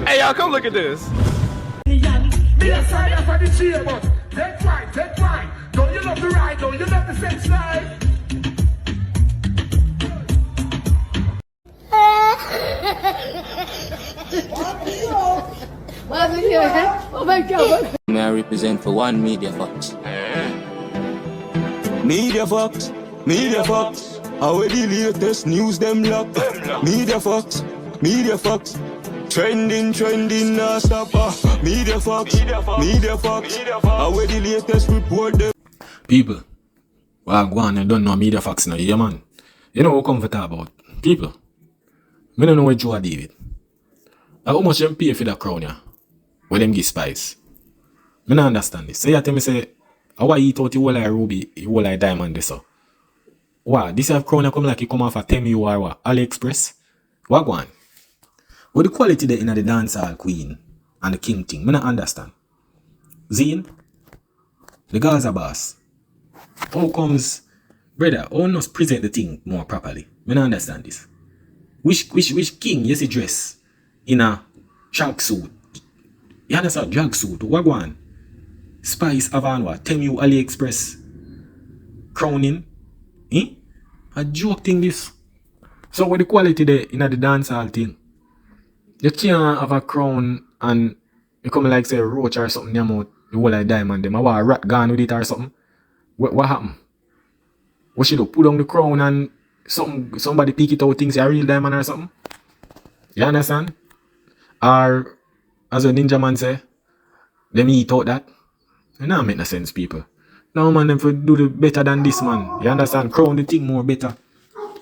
Hey, y'all, come look at this. That's right. Don't you love the ride? Don't you love the sex life? Oh my God. May I represent for one Media Fox? Media Fox, Media Fox. How the latest news them lock? Media Fox, Media Fox. Trending, nah stop. Media Fox, Media Fox. How the latest report them? People, well, go on, you don't know Media Fox now, yeah man. You know what come for talk about? People, I don't know what Joe deal with. How much them pay for that crown, yeah? Where them give spice? I don't understand this. So you tell me, say, how I eat out the whole like ruby, the whole like diamond, this so. Wow, this have crown come like it come off a 10 you or what? AliExpress? What go on? What the quality there in the dancehall queen and the king thing? I don't understand. Zine, the Gaza boss. How comes, brother, how not present the thing more properly? I don't understand this. Which king you see dress in a tracksuit? You understand? Drag suit. What go on? Spice Avan what? Tell you AliExpress crowning? Eh? A joke thing this. So what the quality there in the dancehall thing? You can't have a crown and you come like say a roach or something in your mouth, the whole like diamond them. I want a rat gone with it or something. What happened? What should do? Put on the crown and somebody pick it out thinks you're a real diamond or something? You understand? Or as a ninja man say, them eat out that. It don't make no sense, people. No man, them for do the better than this man. You understand? Crown the thing more better.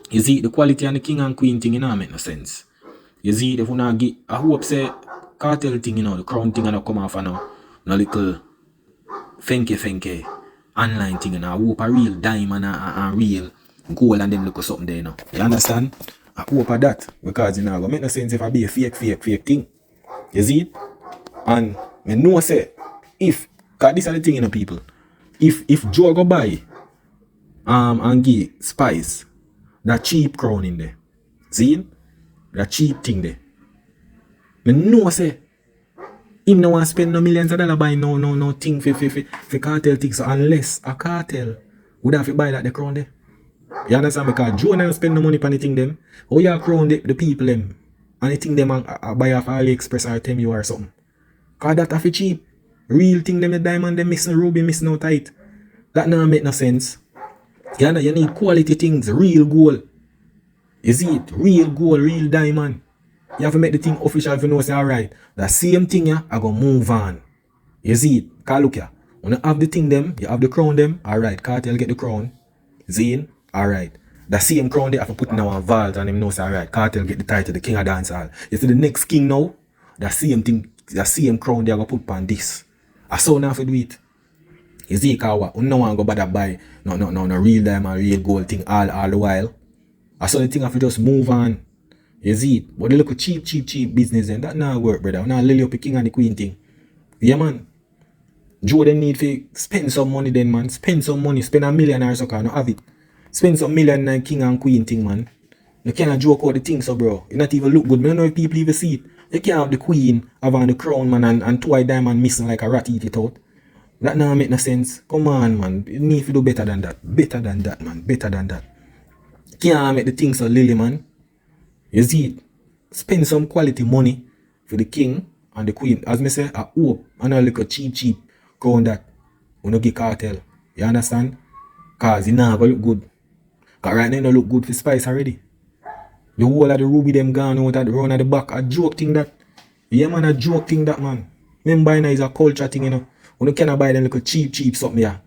You see, the quality and the king and queen thing, it don't make no sense. You see, if you not get, I hope say, cartel thing, you know, the crown thing and come off and no little fenke, online thing, and I hope a real diamond and real gold and them look something there, you know. You understand? I hope of that, because you know, it make no sense if I be a fake thing. You see it? And I know say, if, because this are the thing, you know, people, if Joe go buy and give spice, that cheap crown in there, see it? That cheap thing there. I know say, him no want to spend no millions of dollars buy no thing for cartel things. So unless a cartel would have to buy that the crown there. You understand? Because Joe never spend no money on the thing them. How you crown the people them and the thing them buy off AliExpress or Temu or something. Because that have to cheap. Real thing them the diamond them missing ruby missing out tight. That not make no sense. You need quality things, real gold. You see it? Real gold, real diamond. You have to make the thing official if you know say alright. The same thing yeah, I go move on. You see it? Because look here. When you have the thing them, you have the crown them, alright, cartel get the crown. Zine, alright. The same crown they have to put in our vault and them know say alright, cartel get the title, the king of dancehall. You see the next king now, the same thing, the same crown they are going to put on this. I saw now for do it. You see because you no want to go bother buy no real diamond, real gold thing all the while. I saw the thing have to just move on. You see it? But they look cheap business then. That not work, brother. Now lily up the king and the queen thing. Yeah, man. Joe then need to spend some money then, man. Spend some money. Spend $1 million or so, no have it. Spend some million on king and queen thing, man. You can't joke out the thing, so bro. It not even look good. I don't know if people even see it. You can't have the queen, have on the crown, man, and two diamond missing like a rat eat it out. That not make no sense. Come on, man. You need to do better than that. Better than that, man. Better than that. Can't make the thing so lily, man. You see it? Spend some quality money for the king and the queen. As me say, I hope and a little cheap crown that we no get cartel. You understand? Cause it not gonna look good. Cause right now it don't look good for spice already. The whole of the ruby them gone out at the round at the back. A joke thing that. Yeah man, a joke thing that, man. Remember now is a culture thing, you know. We cannot buy them little cheap something here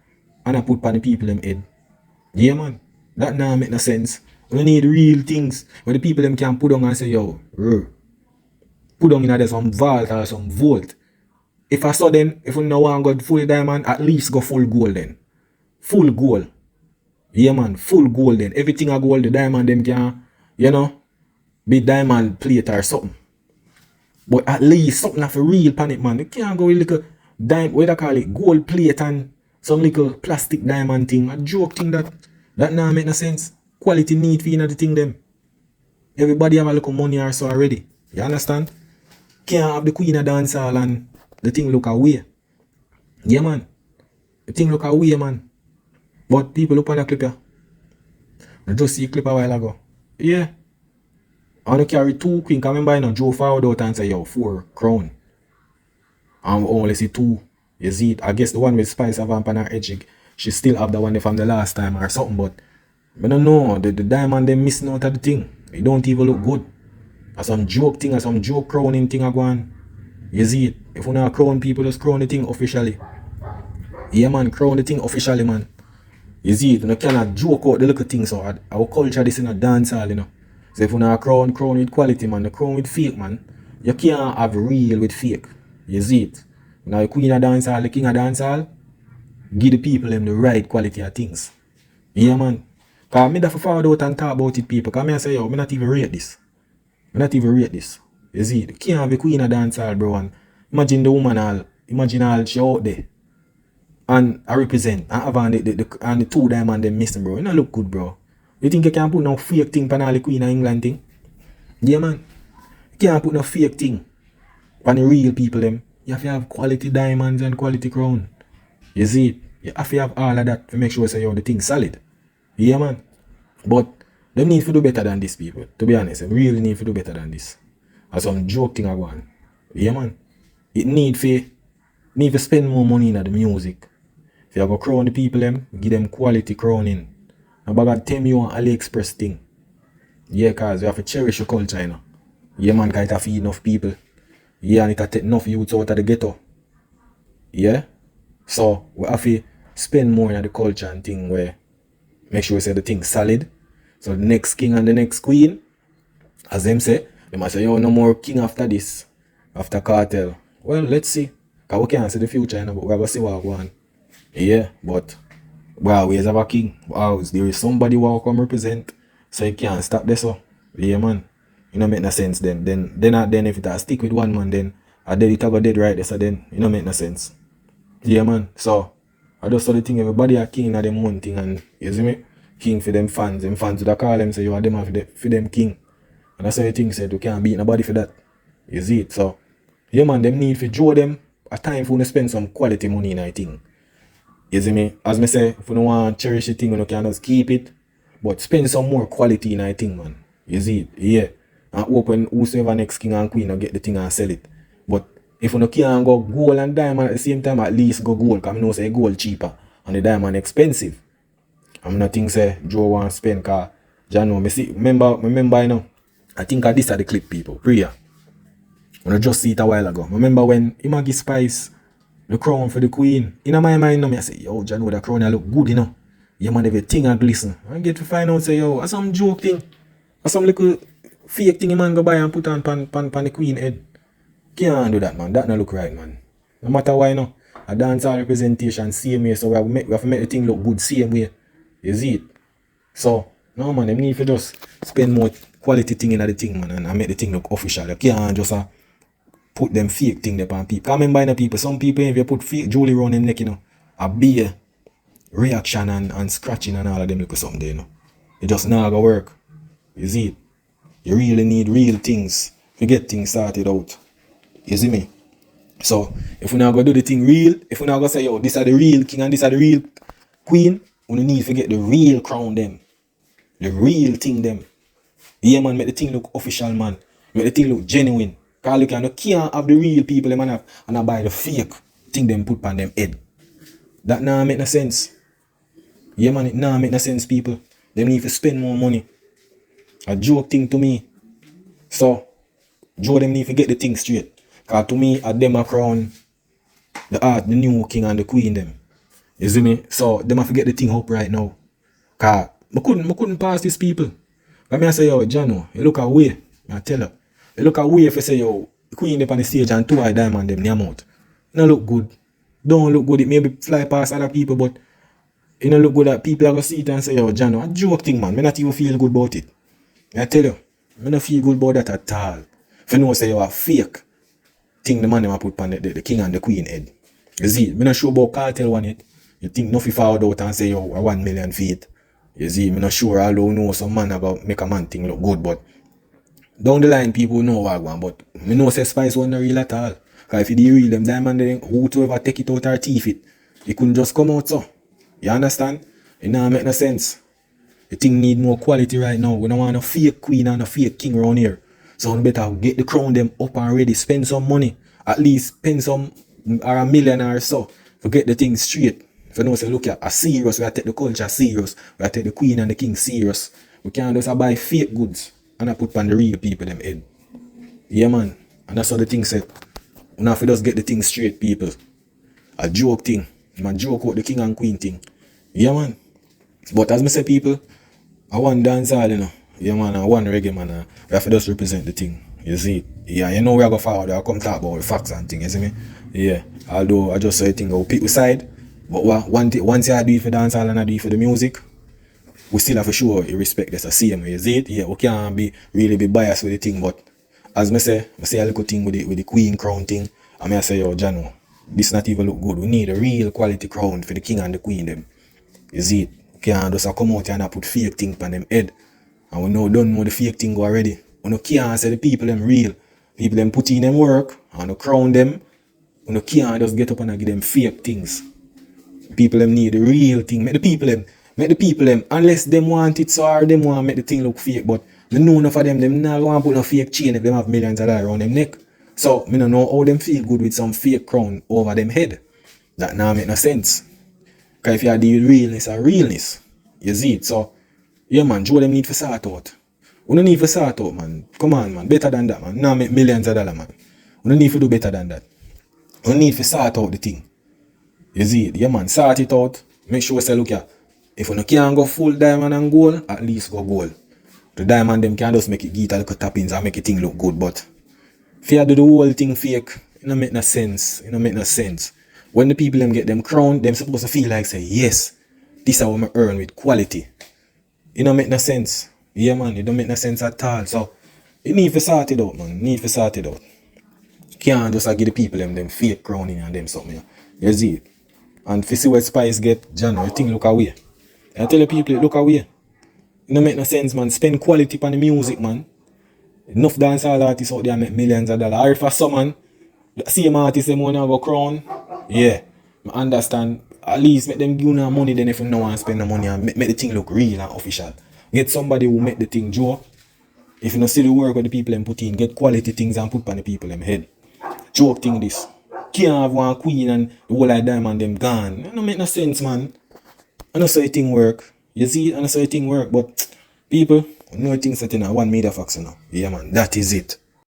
and I put on the people them head. Yeah man. That now make no sense. We need real things where the people them can put on and say, yo, put on in there some vault or some vault. If I saw them, if we no want to go full diamond, at least go full gold then. Full gold. Yeah man, full gold then. Everything I gold, the diamond them can, you know, be diamond plate or something. But at least something like a real panic man. You can't go with little diamond, what do you call it, gold plate and some little plastic diamond thing. A joke thing that now make no sense. Quality need for you know the thing them. Everybody have a little money or so already. You understand? Can't have the queen of dancehall and the thing look away. Yeah, man. The thing look away, man. But people look on the clip here. I just see a clip a while ago. Yeah. I want to carry 2 queen. Can remember, you know, Joe forward out and say, yo, 4 crown. And we only see 2. You see it. I guess the one with Spice have on her edge. She still have the one from the last time or something. But I don't know. The diamond they missing out of the thing. It don't even look good. Or some joke thing or some joke crowning thing are going. You see it. If you not crown people, just crown the thing officially. Yeah, man. Crown the thing officially, man. You see it. You cannot joke out the little things. So our culture this in a dancehall, you know. So if you not crown with quality, man. The crown with fake, man. You can't have real with fake. You see it. Now the queen of dancehall, the king of dancehall, give the people them the right quality of things. Yeah, man. Because I have forward out and talk about it, people. Because I say, yo, I not even rate this. I not even rate this. You see, the king of the queen of dancehall, bro. And imagine the woman all, imagine all she out there. And I represent, and have on the 2 diamond them missing, bro. It don't look good, bro. You think you can put no fake thing on all the queen of England thing? Yeah, man. You can't put no fake thing on the real people, them. You have to have quality diamonds and quality crown. You see it? You have to have all of that to make sure say, yo, the thing's solid. Yeah, man. But they need to do better than this, people. To be honest, they really need to do better than this. Or some joke thing I go on. Yeah, man. It need to spend more money in the music. If you go crown the people, them, give them quality crowning. And God tell me you want AliExpress thing. Yeah, because you have to cherish your culture, you know. Yeah, man, because it have to feed enough people. Yeah, and it have to take enough youths out of the ghetto. Yeah? So, we have to spend more in the culture and thing where make sure we say the thing solid. So, the next king and the next queen, as them say, they might say, yo, no more king after this, after cartel. Well, let's see. Because we can't see the future, you know, but we're going to see what we want. Yeah, but we always have a king. There is somebody who will come represent. So, you can't stop this. So, yeah, man. You know, make no sense then. Then if it stick with one man, then I did it go dead right there. So then, you know, make no sense. Yeah, man. So, I just saw the thing, everybody are king in them one thing, and you see me? King for them fans. Them fans would call them, say you are them for them king. And that's how the thing said, you can't beat nobody for that. You see it? So, yeah, man, them need to draw them a time for you to spend some quality money in that thing. You see me? As me say, if you don't want to cherish the thing, you can just keep it. But spend some more quality in that thing, man. You see it? Yeah. And open whosoever next king and queen and get the thing and sell it. But if you can't go gold and diamond at the same time, at least go gold. Because I know say gold cheaper and the diamond expensive. I'm not think say Joe want to spend because you know, remember, you know, I think this are the clip, people. Priya. When I just see it a while ago. Remember when he give Spice the crown for the queen. In my mind, I say, yo, you know, the crown look good, you know. Yeah, man, everything a glisten. I get to find out, say, yo, that's some joke thing. That's some little fake thing a man go buy and put on the queen head. Can't do that, man. That not look right, man. No matter why, no. A dancehall representation, same way. So we have to make the thing look good, same way. You see it? So, no, man, them need to just spend more quality thing in the thing, man, and make the thing look official. You can't just put them fake thing there on people. Come remember, people, some people, if you put fake jewelry around them neck, you know, a beer reaction and scratching and all of them look something there, you know. It just not gonna work. You see it? You really need real things to get things started out. You see me? So, if we not gonna do the thing real, if we not gonna say, yo, this are the real king and this are the real queen, we need to get the real crown them. The real thing them. Yeah, man, make the thing look official, man. Make the thing look genuine. Because you can't have the real people, man, and I buy the fake thing them put on them head. That nah make no sense. Yeah, man, it nah make no sense, people. Them need to spend more money. A joke thing to me. So, Joe them need to get the thing straight. Because to me, at them a crown the new king and the queen them. You see me? So, them have to get the thing up right now. Because I couldn't pass these people. But I say, yo, Jano, you look away. I tell her. You look away if you say, yo, the queen up on the stage and 2 eye diamond them near mouth. It don't look good. Don't look good. It maybe fly past other people, but it don't look good that people are going to see it and say, yo, Jano, a joke thing, man. I not even feel good about it. I tell you, I don't feel good about that at all. If you know, say, you a fake thing the man them put on the king and the queen head. You see, I'm not sure about cartel one yet. You think nothing forward out and say, yo, 1 million feet. You see, I'm not sure, although know some man about make a man thing look good, but Down the line, people know what I want, but me know say Spice wasn't real at all. Cause if it the real, them diamond, then whoever take it out or thief it, it couldn't just come out so. You understand? It don't make no sense. The thing need more quality right now. We don't want a fake queen and a fake king around here. So we better get the crown them up and ready, spend some money. At least spend some or $1 million or so to get the thing straight. If you know, say look at a serious, we have to take the culture serious, we have to take the queen and the king serious. We can't just buy fake goods and I put on the real people them head. Yeah man. And that's how the thing said. We have to just get the thing straight, people. A joke thing. Man joke out the king and queen thing. Yeah man. But as I say people, I want dancehall, you know. Yeah man, I want reggae man. We have to just represent the thing. You see? Yeah, you know we are going forward. I come talk about the facts and things, you see me? Yeah. Although I just say thing I'll pick the side. But once I do it for dancehall and I do it for the music, we still have to show respect that's the same. You see it? Yeah, we can't be biased with the thing, but as I say a little thing with the queen crown thing, and I say, yo, Jano, this not even look good. We need a real quality crown for the king and the queen them. You see it? We can't just come out and put fake thing on them head. And we don't know the fake thing go already. We can't say the people them real. People them put in them work and crown them. We can't just get up and give them fake things. People them need the real thing. Make the people them, unless them want it so hard, them want to make the thing look fake. But me know enough of them not want to put no fake chain if them have millions of dollars around them neck. So me don't know how them feel good with some fake crown over them head. That now make no sense. Because if you deal with realness or realness, you see it. So yeah man, Joe them need to sort out. We don't need to sort out, man. Come on man, better than that man. Now make millions of dollars, man. We don't need to do better than that. We need to sort out the thing. You see it? Yeah man, sort it out. Make sure we say, look here, if you can't go full diamond and gold, at least go gold. The diamond them can just make it get a little tappings and make it thing look good, but if you do the whole thing fake, it don't make no sense. It don't make no sense. When the people them get them crown, them supposed to feel like say, yes, this is what I earn with quality. It don't make no sense. Yeah man, it don't make no sense at all. So you need to sort it out, man. You need to sort it out. You can't just give the people them fake crowning and them something. You see it? And if you see what Spice get, Jano, you think look away. I tell the people, look away. It don't make no sense, man. Spend quality on the music, man. Enough dancehall artists out there make millions of dollars. Or if for some man, the same artist them want to have a crown, yeah, I understand. At least make them give you money then if you don't want to spend the money and make the thing look real and official. Get somebody who make the thing Joe. If you don't see the work of the people them put in, get quality things and put on the people them head. Joke thing this. Can't have one queen and the whole of diamond them gone. It don't make no sense, man. I know so the thing work. You see, I know so the thing work, but people, no things that in one media fax, you know. Yeah man, that is it.